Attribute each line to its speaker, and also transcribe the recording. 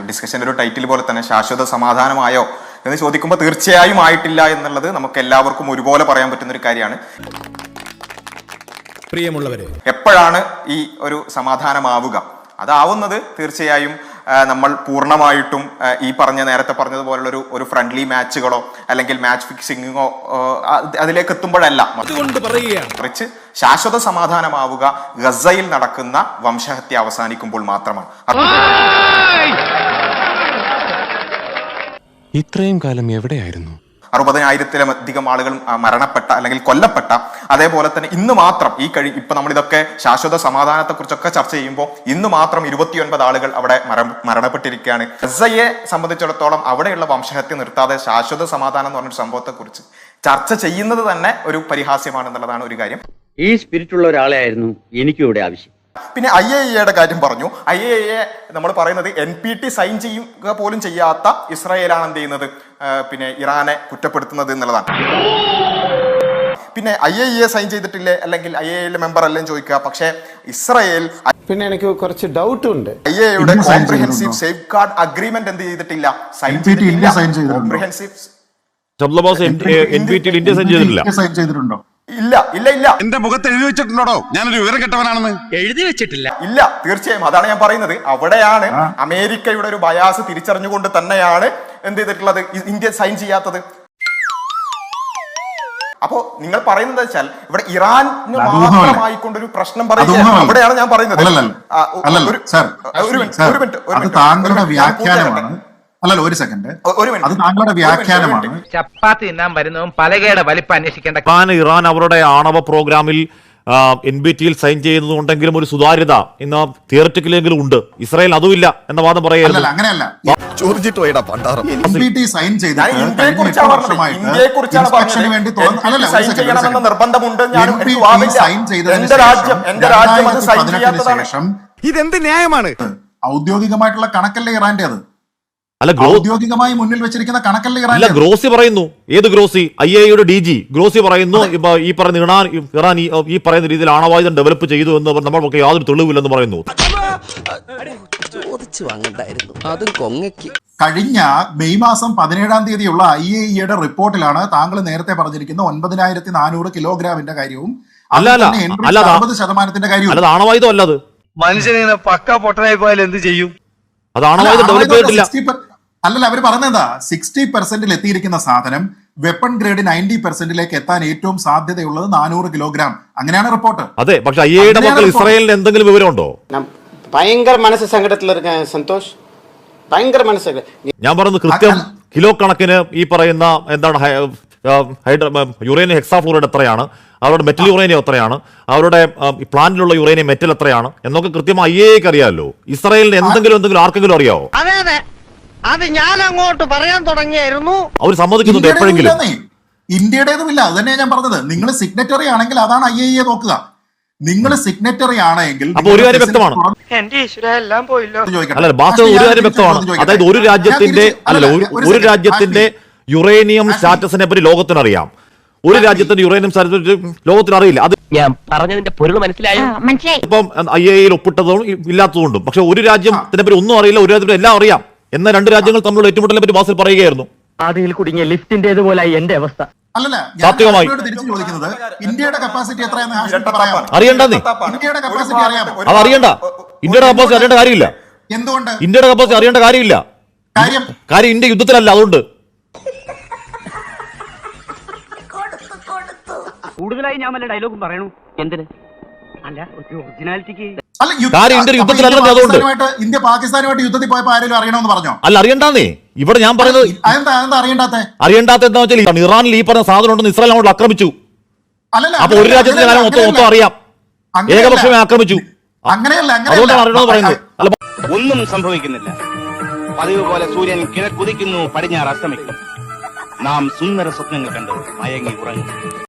Speaker 1: ഡിസ്കഷൻ്റെ ഒരു ടൈറ്റിൽ പോലെ തന്നെ ശാശ്വത സമാധാനമായോ എന്ന് ചോദിക്കുമ്പോൾ തീർച്ചയായും ആയിട്ടില്ല എന്നുള്ളത് നമുക്ക് എല്ലാവർക്കും ഒരുപോലെ പറയാൻ പറ്റുന്ന ഒരു കാര്യമാണ്.
Speaker 2: പ്രിയമുള്ളവരെ,
Speaker 1: എപ്പോഴാണ് ഈ ഒരു സമാധാനമാവുക? അതാവുന്നത് തീർച്ചയായും നമ്മൾ പൂർണ്ണമായിട്ടും ഈ നേരത്തെ പറഞ്ഞതുപോലുള്ള ഒരു ഫ്രണ്ട്ലി മാച്ചുകളോ അല്ലെങ്കിൽ മാച്ച് ഫിക്സിങ്ങോ അതിലേക്ക് എത്തുമ്പോഴല്ല, മറിച്ച് ശാശ്വത സമാധാനമാവുക ഗസയിൽ നടക്കുന്ന വംശഹത്യ അവസാനിക്കുമ്പോൾ മാത്രമാണ്.
Speaker 3: ഇത്രയും കാലം എവിടെയായിരുന്നു?
Speaker 1: 60,000-ലധികം ആളുകൾ മരണപ്പെട്ട അല്ലെങ്കിൽ കൊല്ലപ്പെട്ട, അതേപോലെ തന്നെ ഇന്ന് മാത്രം ഇപ്പൊ നമ്മളിതൊക്കെ ശാശ്വത സമാധാനത്തെ കുറിച്ചൊക്കെ ചർച്ച ചെയ്യുമ്പോൾ ഇന്ന് മാത്രം 29 ആളുകൾ അവിടെ മരണപ്പെട്ടിരിക്കുകയാണ്. ഗസയെ സംബന്ധിച്ചിടത്തോളം അവിടെയുള്ള വംശഹത്യ നിർത്താതെ ശാശ്വത സമാധാനം എന്ന് പറഞ്ഞൊരു സംഭവത്തെ കുറിച്ച് ചർച്ച ചെയ്യുന്നത് തന്നെ ഒരു പരിഹാസ്യമാണെന്നുള്ളതാണ് ഒരു കാര്യം.
Speaker 4: ഈ സ്പിരിറ്റുള്ള ഒരാളെ ആയിരുന്നു എനിക്കും ഇവിടെ ആവശ്യം.
Speaker 1: പിന്നെ IAEA കാര്യം പറഞ്ഞു. IAEA നമ്മൾ പറയുന്നത് NPT സൈൻ ചെയ്യുക പോലും ചെയ്യാത്ത ഇസ്രായേലാണ് എന്ത് ചെയ്യുന്നത്, പിന്നെ ഇറാനെ കുറ്റപ്പെടുത്തുന്നത് എന്നുള്ളതാണ്. പിന്നെ IAEA സൈൻ ചെയ്തിട്ടില്ലേ അല്ലെങ്കിൽ IAEA മെമ്പർ അല്ലേ ചോദിക്കുക. പക്ഷേ ഇസ്രായേൽ
Speaker 2: പിന്നെ എനിക്ക് കുറച്ച് ഡൗട്ട് ഉണ്ട്.
Speaker 1: IAEAയുടെ കോംപ്രിഹെൻസീവ് സേഫ് ഗാർഡ് അഗ്രിമെന്റ് എന്ത് ചെയ്തിട്ടില്ല, സൈൻ ചെയ്തിട്ടില്ല. കോംപ്രിഹെൻസീവ്
Speaker 5: ചെയ്തിട്ടുണ്ടോ?
Speaker 1: ഇല്ല ഇല്ല ഇല്ല.
Speaker 5: എന്റെ മുഖത്ത് എഴുതി വെച്ചിട്ടുണ്ടോ ഞാനൊരു വിവരം കെട്ടവനാണെന്ന്?
Speaker 4: എഴുതി വെച്ചിട്ടില്ല.
Speaker 1: ഇല്ല, തീർച്ചയായും അതാണ് ഞാൻ പറയുന്നത്. അവിടെയാണ് അമേരിക്കയുടെ ഒരു ബയാസ് തിരിച്ചറിഞ്ഞുകൊണ്ട് തന്നെയാണ് എന്ത് ചെയ്തിട്ടുള്ളത്, ഇന്ത്യ സൈൻ ചെയ്യാത്തത്. അപ്പോ നിങ്ങൾ പറയുന്നത് വെച്ചാൽ ഇവിടെ ഇറാന് മാത്രമായിക്കൊണ്ടൊരു പ്രശ്നം പറയുന്നത്, അവിടെയാണ് ഞാൻ പറയുന്നത്.
Speaker 5: താങ്കളുടെ വ്യാഖ്യാനമാണ്. അല്ലല്ല, ഒരു സെക്കൻഡ്, അത് താങ്കളുടെ വ്യാഖ്യാനമാണ്.
Speaker 6: ചപ്പാത്തി തിന്നാൻ വരുന്നതും പലകയുടെ വലിപ്പം അന്വേഷിക്കേണ്ട.
Speaker 7: ഇറാൻ അവരുടെ ആണവ പ്രോഗ്രാമിൽ NPTയിൽ സൈൻ ചെയ്യുന്നുണ്ടെങ്കിലും ഒരു സുതാര്യത ഇന്ന് തിയററ്റിക്കലെങ്കിലും ഉണ്ട്. ഇസ്രായേൽ അതുമില്ല എന്ന വാദം പറയുന്നത്
Speaker 5: അങ്ങനെയല്ല.
Speaker 2: ഇതെന്ത് ന്യായമാണ്?
Speaker 5: ഔദ്യോഗികമായിട്ടുള്ള കണക്കല്ലേ ഇറാന്റേത്?
Speaker 7: അല്ല,
Speaker 5: ഔദ്യോഗികമായി മുന്നിൽ വെച്ചിരിക്കുന്ന കണക്കല്ലേ
Speaker 7: അല്ല, ഗ്രോസി പറയുന്നു. ഏത് ഗ്രോസി? IAEAയുടെ DG ഗ്രോസി പറയുന്നു ഈ പറയുന്ന ഇറാൻ ഈ പറയുന്ന രീതിയിൽ ആണവായുധം ഡെവലപ്പ് ചെയ്തു എന്ന് നമ്മൾക്ക് യാതൊരു തെളിവില്ലെന്ന് പറയുന്നു.
Speaker 5: കഴിഞ്ഞ മെയ് മാസം 17-ാം തീയതിയുള്ള IAEAയുടെ റിപ്പോർട്ടിലാണ് താങ്കൾ നേരത്തെ പറഞ്ഞിരിക്കുന്ന 9,400 കിലോഗ്രാമിന്റെ കാര്യവും
Speaker 7: അല്ല
Speaker 5: 60% കാര്യവും.
Speaker 7: അല്ലാതെ ആണവായുധം അല്ലത്.
Speaker 4: മനുഷ്യനിങ്ങനെ പക്ക പൊട്ടനായി പോയാൽ എന്ത് ചെയ്യും?
Speaker 7: അത് ആണവായുധം ഡെവലപ്പ് ചെയ്തിട്ടില്ല.
Speaker 5: അല്ലല്ല, അവർ പറഞ്ഞതാ 60% എത്തിയിരിക്കുന്ന സാധനം വെപ്പൺ ഗ്രേഡ് 90%ലേക്ക് എത്താൻ ഏറ്റവും സാധ്യതയുള്ളത് 400 കിലോഗ്രാം. അങ്ങനെയാണ് റിപ്പോർട്ട്.
Speaker 7: അതെ, പക്ഷെ IAEAയുടെ മക്കൾ ഇസ്രായേലിന് എന്തെങ്കിലും വിവരമുണ്ടോ?
Speaker 2: ഭയങ്കര മനസ്സ് സങ്കടത്തിലിരിക്ക സന്തോഷ്, ഭയങ്കര മനസ്സ്.
Speaker 7: ഞാൻ പറയുന്നത് കൃത്യം കിലോ കണക്കിന് ഈ പറയുന്ന എന്താണ് യുറേനിയം ഹെക്സാഫ്ലൂറൈഡ് എത്രയാണ്, അവരുടെ മെറ്റൽ യുറേനിയം എത്രയാണ്, അവരുടെ പ്ലാന്റിലുള്ള യുറേനിയം മെറ്റൽ എത്രയാണ് എന്നൊക്കെ കൃത്യമായി IAEAക്ക് അറിയാമല്ലോ. ഇസ്രായേലിന് എന്തെങ്കിലും ആർക്കെങ്കിലും അറിയാവോ?
Speaker 6: അത് ഞാൻ അങ്ങോട്ട് പറയാൻ തുടങ്ങിയായിരുന്നു.
Speaker 7: അവർ സമ്മതിക്കുന്നുണ്ട് എപ്പോഴെങ്കിലും?
Speaker 5: ഇന്ത്യയുടേതുമില്ല. അത് തന്നെയാണ് ഞാൻ പറഞ്ഞത്. നിങ്ങൾ സിഗ്നറ്ററി ആണെങ്കിൽ അതാണ് IAEA നോക്കുക. നിങ്ങൾ സിഗ്നറ്ററി ആണെങ്കിൽ
Speaker 7: ഒരു കാര്യം വ്യക്തമാണ്. അല്ല, ബാക്കി ഒരു കാര്യം വ്യക്തമാണ്. അതായത് ഒരു രാജ്യത്തിന്റെ യുറേനിയം സ്റ്റാറ്റസിനെ പറ്റി ലോകത്തിനറിയാം, ഒരു രാജ്യത്തിന്റെ യുറേനിയം സ്റ്റാറ്റസ് ലോകത്തിന് അറിയില്ല. അത്
Speaker 6: ഞാൻ പറഞ്ഞതിന്റെ പൊരുൾ മനസ്സിലായോ?
Speaker 7: ഇപ്പം IAEAയിൽ ഒപ്പിട്ടതും ഇല്ലാത്തതുകൊണ്ടും. പക്ഷെ ഒരു രാജ്യത്തിനെ പറ്റി ഒന്നും അറിയില്ല, ഒരു രാജ്യത്തിന് എല്ലാം അറിയാം എന്ന രണ്ട് രാജ്യങ്ങൾ തമ്മിലുള്ള ഏറ്റുമുട്ടലിനെ പറ്റി ബാസിൽ പറയുകയായിരുന്നു.
Speaker 6: ആദ്യയിൽ കുടുങ്ങിയ ലിഫ്റ്റിന്റേതുപോലെ എന്റെ അവസ്ഥ.
Speaker 5: അല്ലല്ല,
Speaker 7: സാത്വികമായി
Speaker 5: തിരിച്ചു ചോദിക്കുന്നത് ഇന്ത്യയുടെ കപ്പാസിറ്റി എത്രയാണ്
Speaker 7: അറിയണ്ടെന്നേ.
Speaker 5: ഇന്ത്യയുടെ കപ്പാസിറ്റി അറിയാമോ?
Speaker 7: അത് അറിയണ്ട. ഇന്ത്യയുടെ കപ്പാസിറ്റി അറിയേണ്ട കാര്യമില്ല.
Speaker 5: എന്തുകൊണ്ട്?
Speaker 7: ഇന്ത്യയുടെ കപ്പാസിറ്റി അറിയേണ്ട കാര്യമില്ല. കാര്യം ഇന്ത്യ യുദ്ധത്തിലല്ല, അതുകൊണ്ട്.
Speaker 6: കൂടുതലായി ഞാൻ വല്ല ഡയലോഗും പറയണു. എന്തിന്? അല്ല, ഒരു ഒറിജിനാലിറ്റിക്ക്.
Speaker 5: ഇന്ത്യ പാകിസ്ഥാനുമായിട്ട് യുദ്ധത്തിൽ പോയപ്പോ ആരെങ്കിലും അറിയണമെന്ന് പറഞ്ഞോ?
Speaker 7: അല്ല, അറിയണ്ടാന്നേ. ഇവിടെ ഞാൻ പറയുന്നത് അറിയണ്ടാത്ത എന്താ വെച്ചാൽ ഇറാനിൽ ഈ പറഞ്ഞ സാധനം ഉണ്ടെന്ന് ഇസ്രായേൽ അങ്ങോട്ട് ആക്രമിച്ചു. അപ്പൊ ഒരു രാജ്യത്തിന്റെ കാര്യം മൊത്തം അറിയാം, ഏകപക്ഷമേ ആക്രമിച്ചു. അതുകൊണ്ടാണ് അറിയണമെന്ന് പറയുന്നത്.
Speaker 8: ഒന്നും സംഭവിക്കുന്നില്ല. പതിവ് പോലെ സൂര്യൻ കിഴക്കുദിക്കുന്നു, പടിഞ്ഞാറ് അസ്തമിക്കുന്നു. നാം സുന്ദര സ്വപ്നങ്ങൾ കണ്ട് മയങ്ങി ഉറങ്ങുന്നു.